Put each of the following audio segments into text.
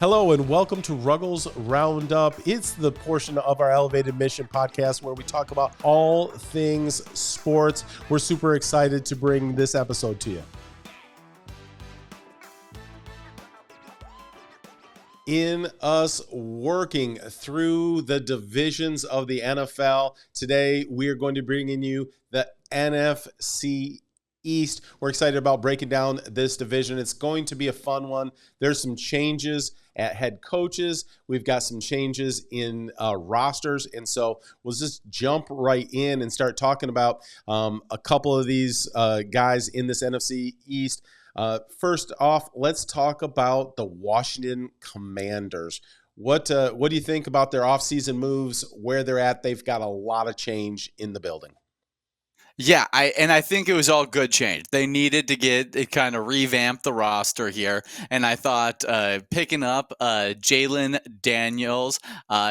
Hello and welcome to Ruggles Roundup. It's the portion of our Elevated Mission podcast where we talk about all things sports. We're super excited to bring this episode to you. In us working through the divisions of the NFL, today we are going to bring in you the NFC East. We're excited about breaking down this division. It's going to be a fun one. There's some changes at head coaches. We've got some changes in rosters. And so we'll just jump right in and start talking about a couple of these guys in this NFC East. First off, let's talk about the Washington Commanders. What do you think about their offseason moves, where they're at? They've got a lot of change in the building. Yeah, I think it was all good change. They needed to get it kind of revamp the roster here, and I thought picking up Jalen Daniels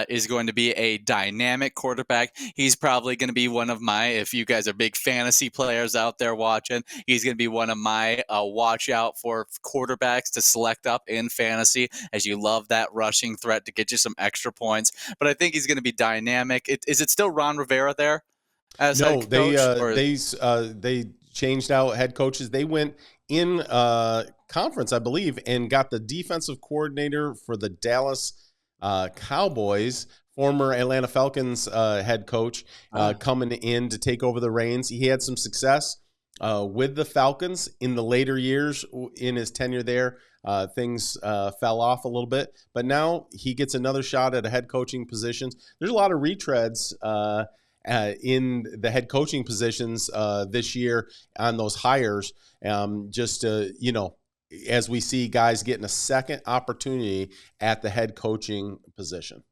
is going to be a dynamic quarterback. He's probably going to be one of my, if you guys are big fantasy players out there watching, he's going to be one of my watch out for quarterbacks to select up in fantasy, as you love that rushing threat to get you some extra points. But I think he's going to be dynamic. Is it still Ron Rivera there as No, head coach? they changed out head coaches. They went in conference, I believe, and got the defensive coordinator for the Dallas Cowboys, former Atlanta Falcons head coach, coming in to take over the reins. He had some success with the Falcons in the later years in his tenure there. Things fell off a little bit, but now he gets another shot at a head coaching position. There's a lot of retreads in the head coaching positions this year on those hires. As we see guys getting a second opportunity at the head coaching position.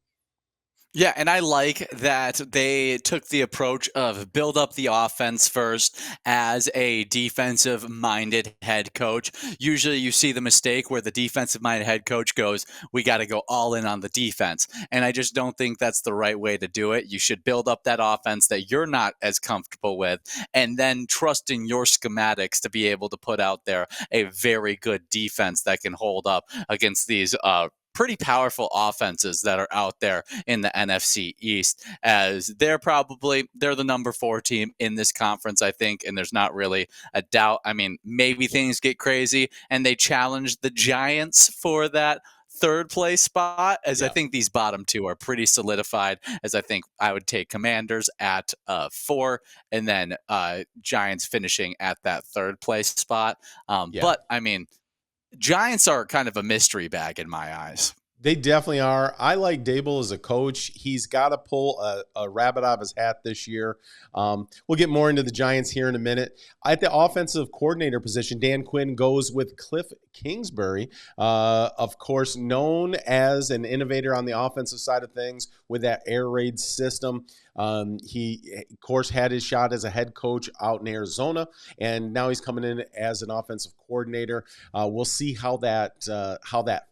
Yeah, and I like that they took the approach of build up the offense first as a defensive-minded head coach. Usually you see the mistake where the defensive-minded head coach goes, we got to go all in on the defense. And I just don't think that's the right way to do it. You should build up that offense that you're not as comfortable with and then trust in your schematics to be able to put out there a very good defense that can hold up against these pretty powerful offenses that are out there in the NFC East, as they're the number 4 team in this conference, I think, and there's not really a doubt. I mean, maybe things get crazy and they challenge the Giants for that third place spot, as I think these bottom 2 are pretty solidified, as I think I would take Commanders at 4 and then Giants finishing at that third place spot. But I mean, Giants are kind of a mystery bag in my eyes. They definitely are. I like Dable as a coach. He's got to pull a rabbit out of his hat this year. We'll get more into the Giants here in a minute. At the offensive coordinator position, Dan Quinn goes with Cliff Kingsbury, of course, known as an innovator on the offensive side of things with that air raid system. He, of course, had his shot as a head coach out in Arizona, and now he's coming in as an offensive coordinator. We'll see how that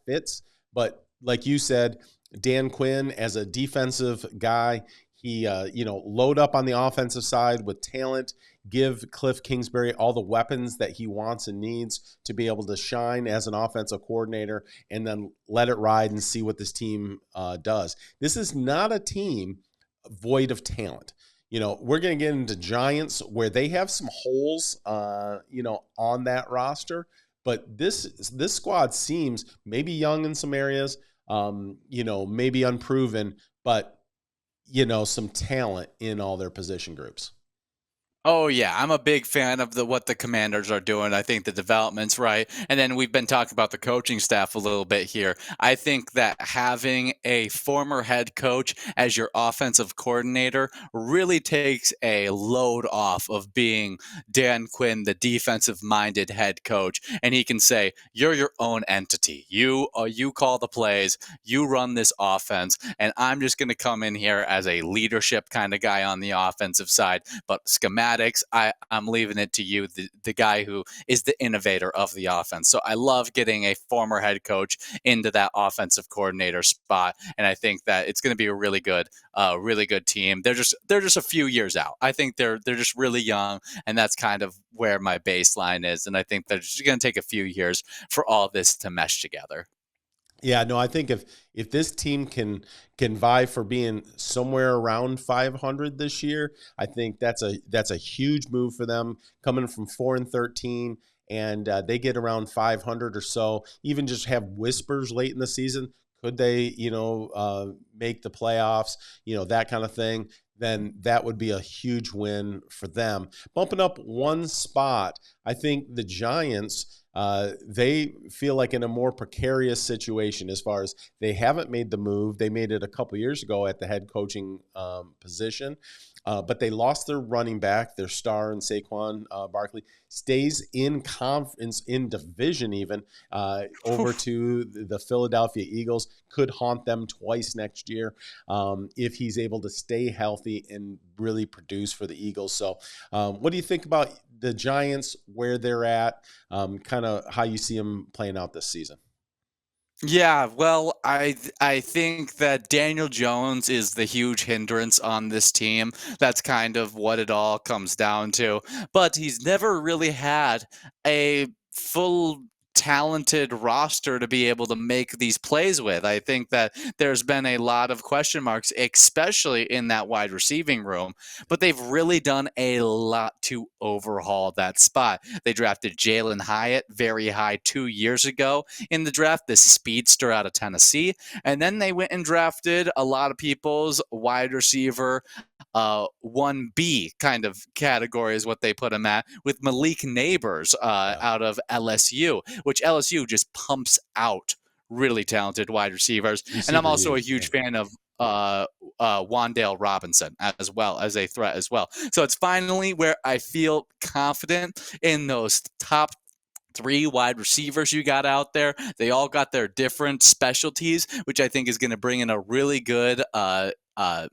fits. But like you said, Dan Quinn as a defensive guy, he load up on the offensive side with talent, give Cliff Kingsbury all the weapons that he wants and needs to be able to shine as an offensive coordinator, and then let it ride and see what this team does. This is not a team void of talent. We're going to get into Giants where they have some holes, on that roster. But this squad seems maybe young in some areas, maybe unproven, but, some talent in all their position groups. Oh yeah, I'm a big fan of what the Commanders are doing. I think the development's right. And then we've been talking about the coaching staff a little bit here. I think that having a former head coach as your offensive coordinator really takes a load off of being Dan Quinn, the defensive-minded head coach, and he can say, "You're your own entity. You call the plays, you run this offense, and I'm just going to come in here as a leadership kind of guy on the offensive side, but schematic I'm leaving it to you, the guy who is the innovator of the offense." So I love getting a former head coach into that offensive coordinator spot, and I think that it's going to be a really good team. They're just a few years out. I think they're just really young, and that's kind of where my baseline is. And I think they're just going to take a few years for all this to mesh together. Yeah, no, I think if this team can vie for being somewhere around 500 this year, I think that's a huge move for them coming from 4-13, and they get around 500 or so. Even just have whispers late in the season, could they, make the playoffs, that kind of thing. Then that would be a huge win for them. Bumping up one spot, I think the Giants. They feel like in a more precarious situation as far as they haven't made the move. They made it a couple years ago at the head coaching position, but they lost their running back, their star in Saquon Barkley, stays in conference, in division even, over to the Philadelphia Eagles. Could haunt them twice next year if he's able to stay healthy and really produce for the Eagles. So what do you think about the Giants, where they're at, kind of how you see them playing out this season? Yeah, well, I think that Daniel Jones is the huge hindrance on this team. That's kind of what it all comes down to. But he's never really had a full talented roster to be able to make these plays with. I think that there's been a lot of question marks, especially in that wide receiving room, but they've really done a lot to overhaul that spot. They drafted Jalen Hyatt very high 2 years ago in the draft, this speedster out of Tennessee. And then they went and drafted a lot of people's wide receiver 1B kind of category is what they put him at, with Malik Neighbors Yeah. out of LSU, which LSU just pumps out really talented wide receivers. And I'm Receiver also a huge. Yeah. huge fan of Wandale Robinson as well as a threat as well. So it's finally where I feel confident in those top three wide receivers you got out there. They all got their different specialties, which I think is going to bring in a really good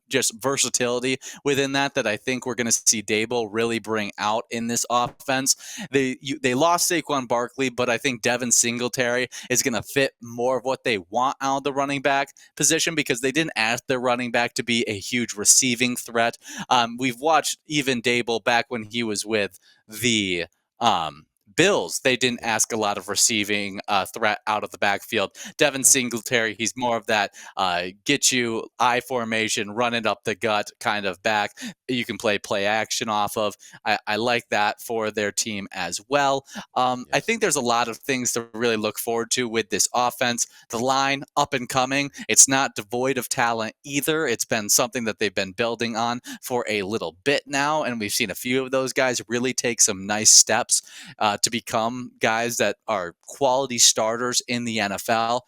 just versatility within that I think we're going to see Dable really bring out in this offense. They lost Saquon Barkley, but I think Devin Singletary is going to fit more of what they want out of the running back position because they didn't ask their running back to be a huge receiving threat. We've watched even Dable back when he was with the Bills, they didn't ask a lot of receiving threat out of the backfield. Devin Yeah. Singletary, he's more of that get you I formation, run it up the gut kind of back. You can play action off of. I like that for their team as well. I Yes. think there's a lot of things to really look forward to with this offense. The line up and coming. It's not devoid of talent either. It's been something that they've been building on for a little bit now, and we've seen a few of those guys really take some nice steps to become guys that are quality starters in the NFL.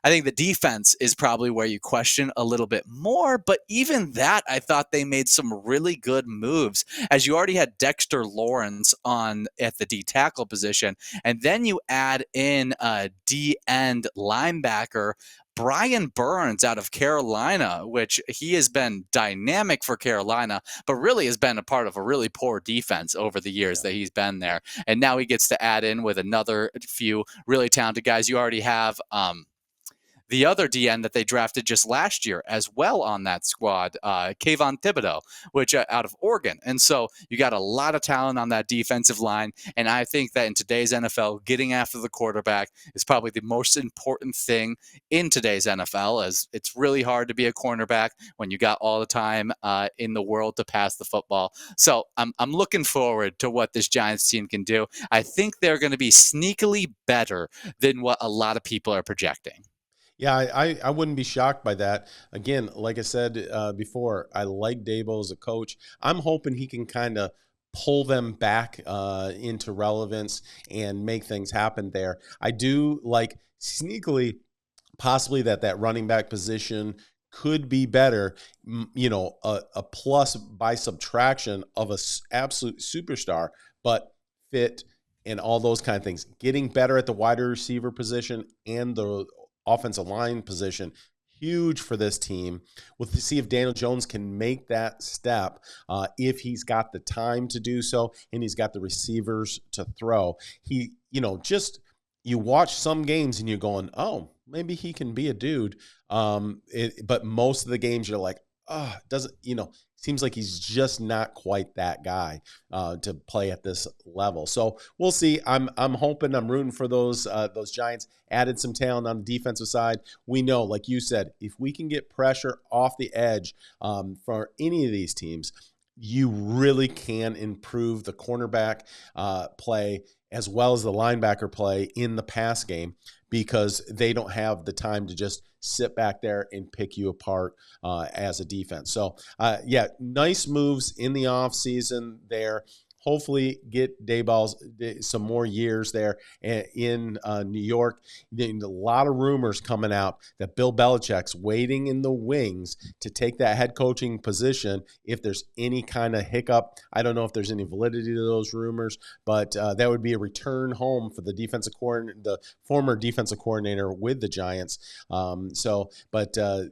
I think the defense is probably where you question a little bit more, but even that, I thought they made some really good moves. As you already had Dexter Lawrence on at the D tackle position, and then you add in a D end linebacker, Brian Burns out of Carolina, which he has been dynamic for Carolina, but really has been a part of a really poor defense over the years Yeah. that he's been there. And now he gets to add in with another few really talented guys. You already have the other DN that they drafted just last year as well on that squad, Kayvon Thibodeau, which out of Oregon. And so you got a lot of talent on that defensive line. And I think that in today's NFL, getting after the quarterback is probably the most important thing in today's NFL, as it's really hard to be a cornerback when you got all the time in the world to pass the football. So I'm looking forward to what this Giants team can do. I think they're going to be sneakily better than what a lot of people are projecting. Yeah, I wouldn't be shocked by that. Again, like I said before, I like Dabo as a coach. I'm hoping he can kind of pull them back into relevance and make things happen there. I do like sneakily, possibly that running back position could be better. A plus by subtraction of a absolute superstar, but fit and all those kind of things. Getting better at the wide receiver position and the offensive line position, huge for this team. We'll see if Daniel Jones can make that step, if he's got the time to do so and he's got the receivers to throw. Just you watch some games and you're going, oh, maybe he can be a dude. But most of the games you're like, doesn't, seems like he's just not quite that guy to play at this level. So we'll see. I'm hoping, I'm rooting for those Giants. Added some talent on the defensive side. We know, like you said, if we can get pressure off the edge for any of these teams, you really can improve the cornerback play as well as the linebacker play in the pass game, because they don't have the time to just sit back there and pick you apart as a defense. So, yeah, nice moves in the offseason there. Hopefully get Daboll some more years there in New York. A lot of rumors coming out that Bill Belichick's waiting in the wings to take that head coaching position if there's any kind of hiccup. I don't know if there's any validity to those rumors, but that would be a return home for the the former defensive coordinator with the Giants.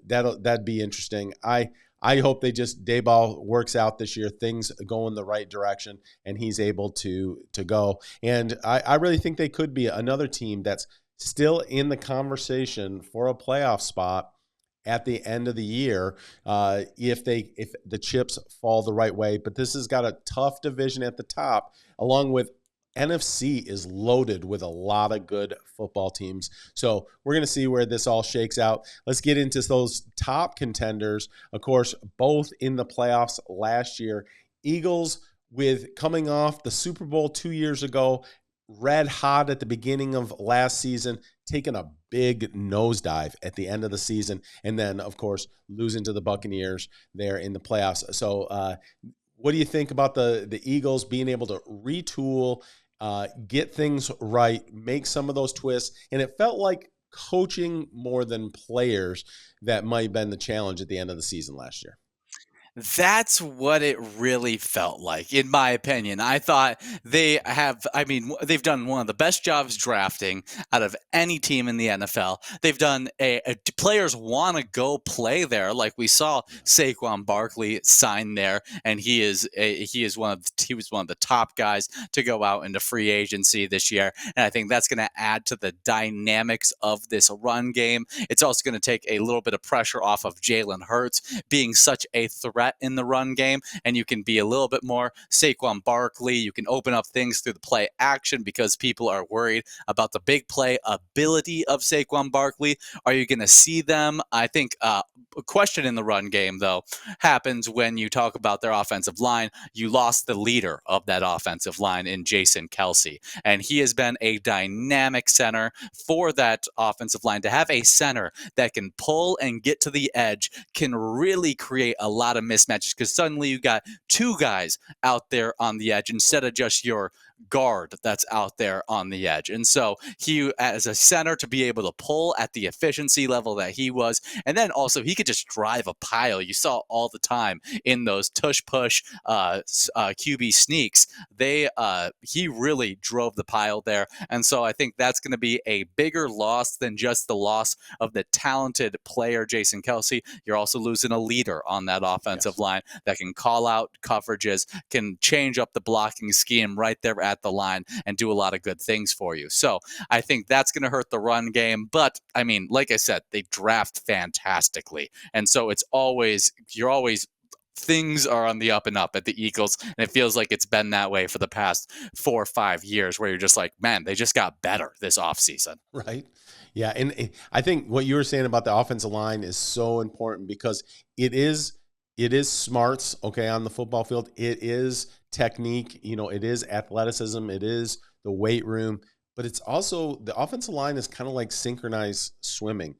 That'd be interesting. I hope Daboll works out this year, things go in the right direction, and he's able to go. And I really think they could be another team that's still in the conversation for a playoff spot at the end of the year if the chips fall the right way. But this has got a tough division at the top, along with NFC is loaded with a lot of good football teams. So we're going to see where this all shakes out. Let's get into those top contenders. Of course, both in the playoffs last year. Eagles, with coming off the Super Bowl 2 years ago, red hot at the beginning of last season, taking a big nosedive at the end of the season, and then, of course, losing to the Buccaneers there in the playoffs. So what do you think about the Eagles being able to retool, get things right, make some of those twists? And it felt like coaching more than players that might have been the challenge at the end of the season last year. That's what it really felt like, in my opinion. I thought they've done one of the best jobs drafting out of any team in the NFL. They've done players want to go play there. Like we saw Saquon Barkley sign there, and he was one of the top guys to go out into free agency this year. And I think that's going to add to the dynamics of this run game. It's also going to take a little bit of pressure off of Jalen Hurts being such a threat in the run game, and you can be a little bit more Saquon Barkley. You can open up things through the play action because people are worried about the big play ability of Saquon Barkley. Are you going to see them? I think a question in the run game, though, happens when you talk about their offensive line. You lost the leader of that offensive line in Jason Kelce, and he has been a dynamic center for that offensive line. To have a center that can pull and get to the edge can really create a lot of mismatches, because suddenly you got two guys out there on the edge instead of just your guard that's out there on the edge. And so he, as a center, to be able to pull at the efficiency level that he was, and then also he could just drive a pile. You saw all the time in those tush push QB sneaks. He really drove the pile there, and so I think that's going to be a bigger loss than just the loss of the talented player Jason Kelce. You're also losing a leader on that offensive line that can call out coverages, can change up the blocking scheme right there at the line, and do a lot of good things for you. So I think that's going to hurt the run game. But I mean, like I said, they draft fantastically. And so things are on the up and up at the Eagles. And it feels like it's been that way for the past 4 or 5 years, where you're just like, man, they just got better this offseason. Right. Yeah. And I think what you were saying about the offensive line is so important, because it is smarts, okay, on the football field. It is technique, it is athleticism, it is the weight room, but it's also, the offensive line is kind of like synchronized swimming.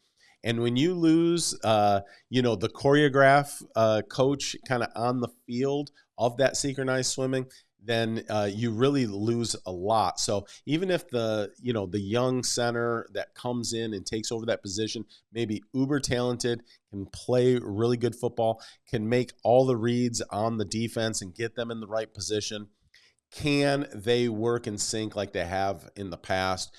And when you lose, the choreograph coach kind of on the field of that synchronized swimming, then you really lose a lot. So even if the young center that comes in and takes over that position, maybe uber talented, can play really good football, can make all the reads on the defense and get them in the right position, can they work in sync like they have in the past?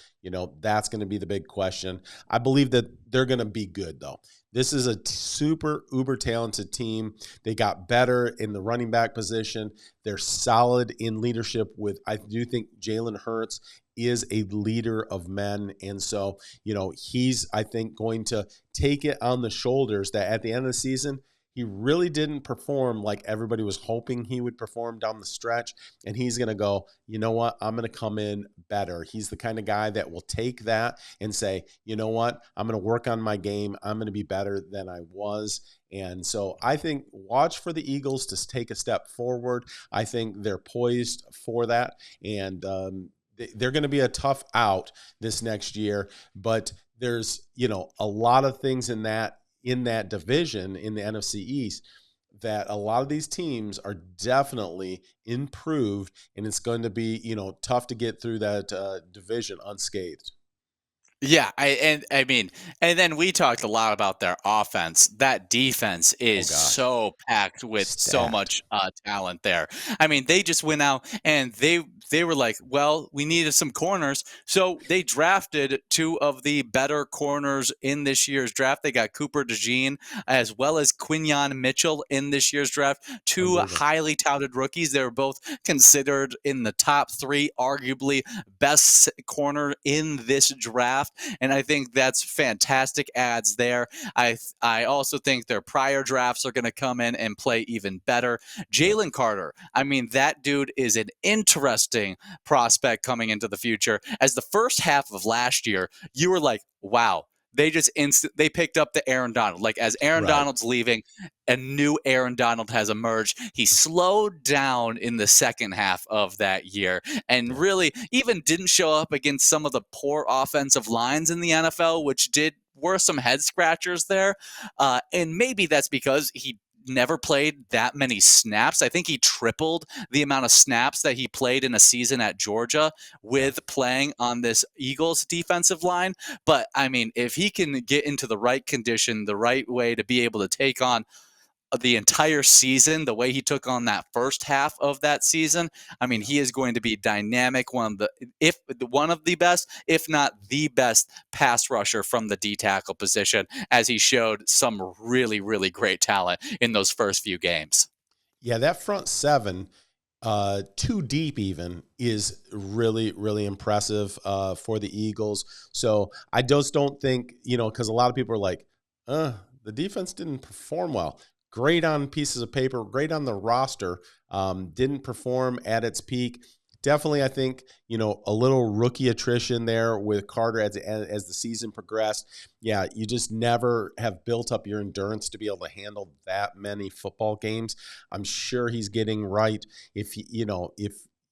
That's going to be the big question. I believe that they're going to be good, though. This is a super uber talented team. They got better in the running back position. They're solid in leadership I do think Jalen Hurts is a leader of men. And so, he's, I think, going to take it on the shoulders that at the end of the season, He really didn't perform like everybody was hoping he would perform down the stretch. And he's going to go, you know what? I'm going to come in better. He's the kind of guy that will take that and say, you know what? I'm going to work on my game. I'm going to be better than I was. And so I think watch for the Eagles to take a step forward. I think they're poised for that. And they're going to be a tough out this next year. But there's, a lot of things in that division in the NFC East that a lot of these teams are definitely improved, and it's going to be, tough to get through that division unscathed. Yeah, I mean, and then we talked a lot about their offense. That defense Oh is gosh, so packed with so stacked. much talent there. I mean, they just went out and they were like, well, we needed some corners, so they drafted two of the better corners in this year's draft. They got Cooper DeJean as well as Quinyon Mitchell in this year's draft. Two Unbelievable. highly touted rookies. They were both considered in the top three, arguably best corner in this draft, and I think that's fantastic ads there. I also think their prior drafts are going to come in and play even better. Yep. Jalen Carter, I mean, that dude is an interesting prospect coming into the future. As the first half of last year, you were like, wow, they picked up the Aaron Donald. Like, as Aaron Right. Donald's leaving, a new Aaron Donald has emerged. He slowed down in the second half of that year and Yeah. really even didn't show up against some of the poor offensive lines in the NFL, which were some head scratchers there. And maybe that's because he never played that many snaps. I think he tripled the amount of snaps that he played in a season at Georgia Yeah. with playing on this Eagles defensive line. But I mean, if he can get into the right condition, the right way to be able to take on the entire season, the way he took on that first half of that season, I mean, Yeah. he is going to be dynamic, one of the best, if not the best pass rusher from the D tackle position, as he showed some really, really great talent in those first few games. Yeah, that front seven, too deep even, is really, really impressive for the Eagles. So I just don't think, because a lot of people are like, the defense didn't perform well. Great on pieces of paper, great on the roster, didn't perform at its peak. Definitely, I think, a little rookie attrition there with Carter as the season progressed. Yeah, you just never have built up your endurance to be able to handle that many football games. I'm sure he's getting right if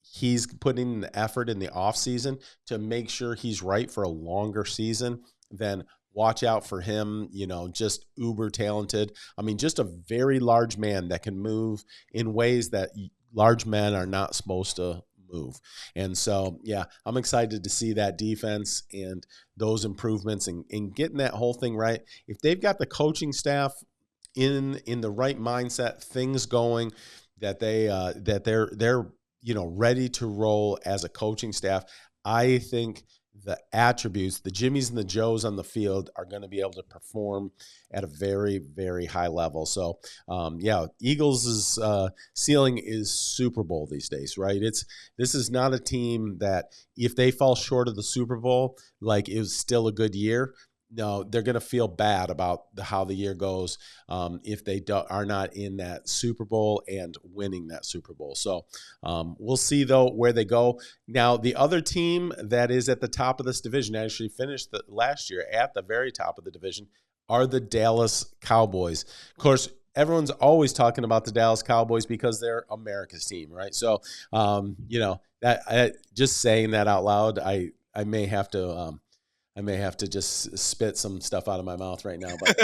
he's putting the effort in the offseason to make sure he's right for a longer season, then watch out for him, just uber talented. I mean, just a very large man that can move in ways that large men are not supposed to move. And so, yeah, I'm excited to see that defense and those improvements and getting that whole thing right. If they've got the coaching staff in the right mindset, things going, that they're ready to roll as a coaching staff, I think the attributes, the Jimmies and the Joes on the field, are going to be able to perform at a very, very high level. So, yeah, Eagles' ceiling is Super Bowl these days, right? This is not a team that if they fall short of the Super Bowl, like it was still a good year. No, they're going to feel bad about how the year goes if they are not in that Super Bowl and winning that Super Bowl. So we'll see, though, where they go. Now, the other team that is at the top of this division actually finished last year at the very top of the division are the Dallas Cowboys. Of course, everyone's always talking about the Dallas Cowboys because they're America's team, right? So, just saying that out loud, I may have to. I may have to just spit some stuff out of my mouth right now, but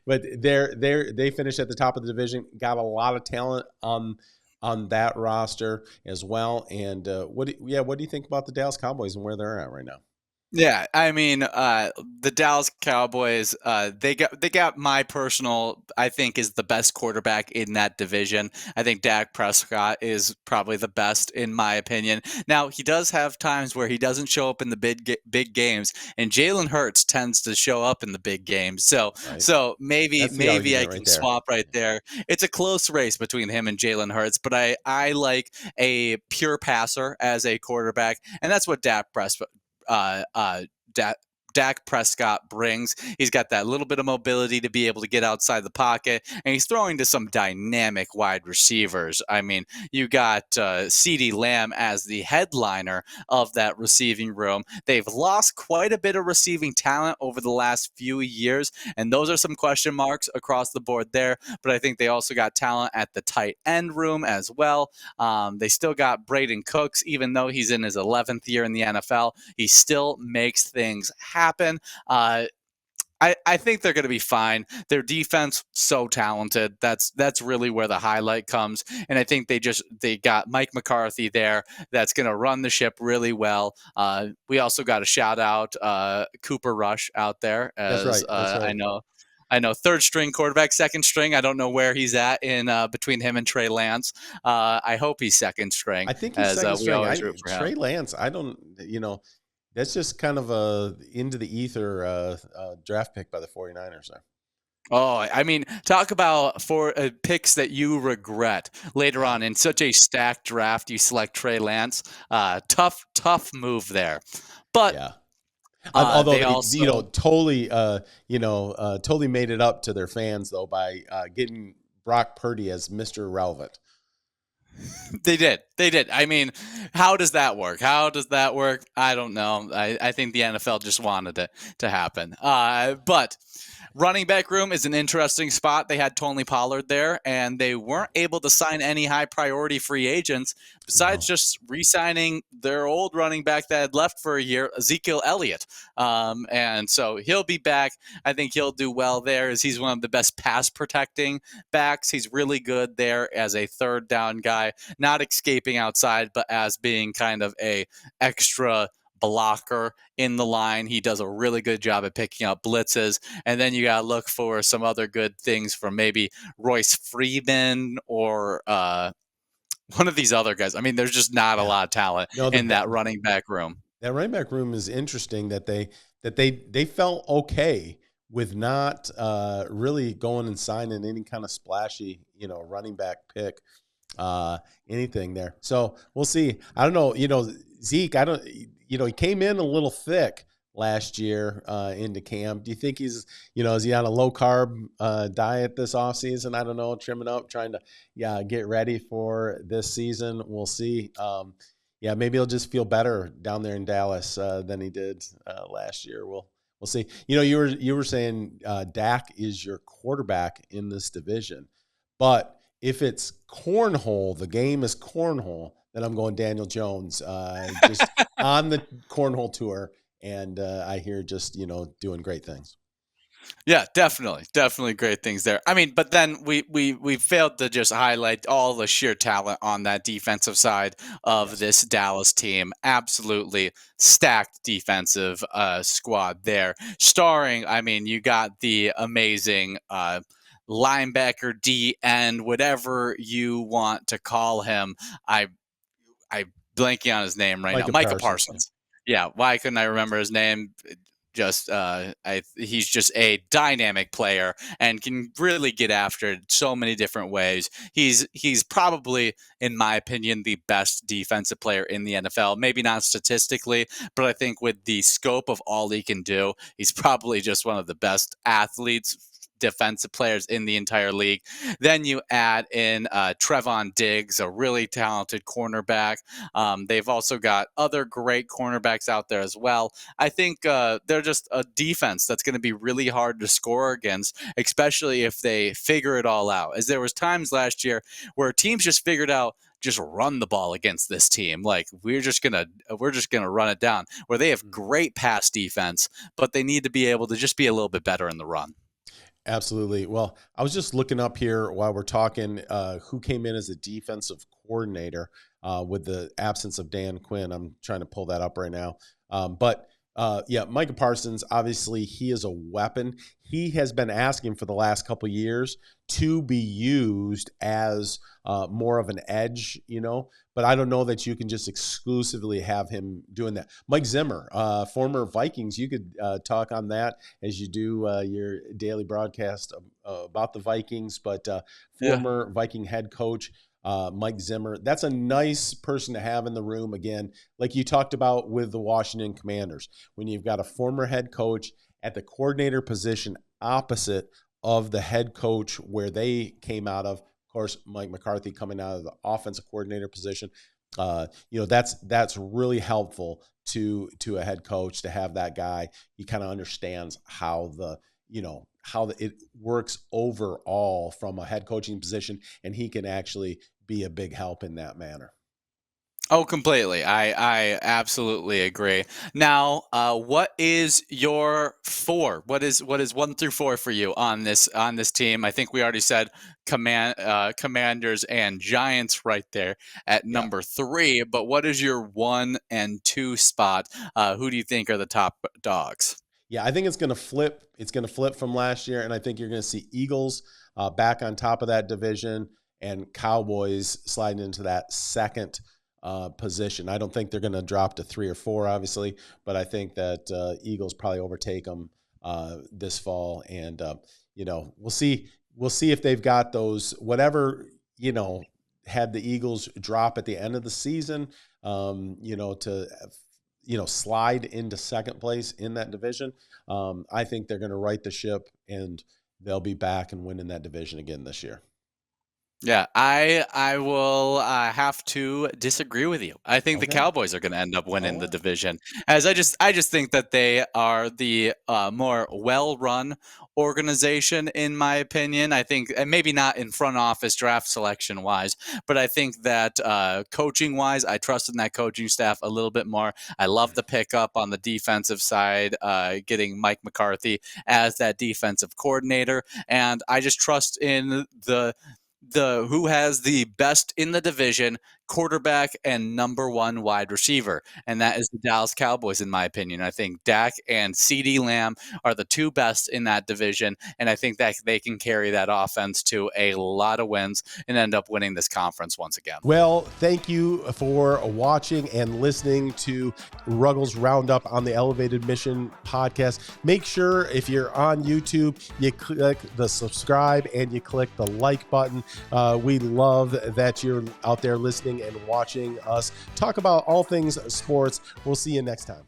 but they finished at the top of the division, got a lot of talent on that roster as well. And what do you think about the Dallas Cowboys and where they're at right now? Yeah, I mean, the Dallas Cowboys, they got my personal, I think, is the best quarterback in that division. I think Dak Prescott is probably the best in my opinion. Now, he does have times where he doesn't show up in the big games, and Jalen Hurts tends to show up in the big games. So Right, so maybe that's the maybe I argument right can there. swap right there. It's a close race between him and Jalen Hurts, but I like a pure passer as a quarterback, and that's what uh, uh, Dak Prescott brings. He's got that little bit of mobility to be able to get outside the pocket, and he's throwing to some dynamic wide receivers. I mean, you got CeeDee Lamb as the headliner of that receiving room. They've lost quite a bit of receiving talent over the last few years, and those are some question marks across the board there. But I think they also got talent at the tight end room as well. They still got Braden Cooks, even though he's in his 11th year in the NFL. He still makes things happen. I think they're going to be fine. Their defense so talented. That's really where the highlight comes. And I think they got Mike McCarthy there. That's going to run the ship really well. We also got a shout out Cooper Rush out there That's as right. That's right. I know third string quarterback, second string. I don't know where he's at in between him and Trey Lance. I hope he's second string, I think he's as second we string. always root for him. Trey Lance, I don't, that's just kind of a into the ether draft pick by the 49ers there. Oh, I mean, talk about for picks that you regret later on in such a stacked draft. You select Trey Lance. Tough move there. But Yeah. Although they they, also totally made it up to their fans though by getting Brock Purdy as Mr. Relevant. They did. I mean, how does that work? I don't know. I think the NFL just wanted it to happen. But running back room is an interesting spot. They had Tony Pollard there, and they weren't able to sign any high priority free agents besides just re-signing their old running back that had left for a year, Ezekiel Elliott. And so he'll be back. I think he'll do well there, as he's one of the best pass protecting backs. He's really good there as a third down guy, not escaping outside, but as being kind of a extra blocker in the line. He does a really good job at picking up blitzes. And then you got to look for some other good things from maybe Royce Freeman or one of these other guys. I mean, there's just not a lot of talent in that running back room. That running back room is interesting that they felt okay with not really going and signing any kind of splashy, running back pick, anything there. So we'll see. I don't know, Zeke, he came in a little thick last year into camp. Do you think he's, is he on a low carb diet this offseason? I don't know, trimming up, trying to get ready for this season. We'll see. Maybe he'll just feel better down there in Dallas than he did last year. We'll see. You were saying Dak is your quarterback in this division, but if it's cornhole, the game is cornhole, then I'm going Daniel Jones, just on the cornhole tour. And I hear just, doing great things. Yeah, definitely great things there. I mean, but then we failed to just highlight all the sheer talent on that defensive side of this Dallas team. Absolutely stacked defensive squad there. Starring, I mean, you got the amazing linebacker, D end, whatever you want to call him. I blanking on his name right now. Micah Parsons. Yeah, why couldn't I remember his name? Just he's just a dynamic player and can really get after it so many different ways. He's probably, in my opinion, the best defensive player in the NFL. Maybe not statistically, but I think with the scope of all he can do, he's probably just one of the best athletes, defensive players in the entire league. Then you add in Trevon Diggs, a really talented cornerback. They've also got other great cornerbacks out there as well. I think they're just a defense that's going to be really hard to score against, especially if they figure it all out. As there was times last year where teams just figured out, just run the ball against this team. Like we're just gonna run it down. Where they have great pass defense, but they need to be able to just be a little bit better in the run. Absolutely. Well, I was just looking up here while we're talking who came in as a defensive coordinator with the absence of Dan Quinn. I'm trying to pull that up right now. But Micah Parsons, obviously he is a weapon. He has been asking for the last couple of years to be used as more of an edge, but I don't know that you can just exclusively have him doing that. Mike Zimmer, former Vikings, you could talk on that as you do your daily broadcast about the Vikings, but former Viking head coach. Mike Zimmer. That's a nice person to have in the room. Again, like you talked about with the Washington Commanders, when you've got a former head coach at the coordinator position opposite of the head coach where they came out of course, Mike McCarthy coming out of the offensive coordinator position. That's really helpful to a head coach to have that guy. He kind of understands how it works overall from a head coaching position, and he can actually be a big help in that manner. Oh, completely. I absolutely agree. Now, what is your four? What is 1 through 4 for you on this team? I think we already said Commanders and Giants right there at Yeah. number 3. But what is your 1 and 2 spot? Who do you think are the top dogs? Yeah, I think it's going to flip. It's going to flip from last year, and I think you're going to see Eagles back on top of that division and Cowboys sliding into that second position. I don't think they're going to drop to 3 or 4, obviously, but I think that Eagles probably overtake them this fall, and we'll see. We'll see if they've got those whatever had the Eagles drop at the end of the season, to slide into second place in that division. I think they're going to right the ship and they'll be back and winning that division again this year. Yeah, I will have to disagree with you. I think the Okay. Cowboys are going to end up winning the Oh, division, as I just think that they are the more well-run organization, in my opinion. I think, and maybe not in front office draft selection wise, but I think that coaching wise, I trust in that coaching staff a little bit more. I love the pickup on the defensive side, getting Mike McCarthy as that defensive coordinator, and I just trust in the who has the best in the division quarterback and number 1 wide receiver, and that is the Dallas Cowboys, in my opinion. I think Dak and CeeDee Lamb are the 2 best in that division, and I think that they can carry that offense to a lot of wins and end up winning this conference once again. well, thank you for watching and listening to Ruggles Roundup on the Elevated Mission podcast. Make sure if you're on YouTube, you click the subscribe and you click the like button. We love that you're out there listening and watching us talk about all things sports. We'll see you next time.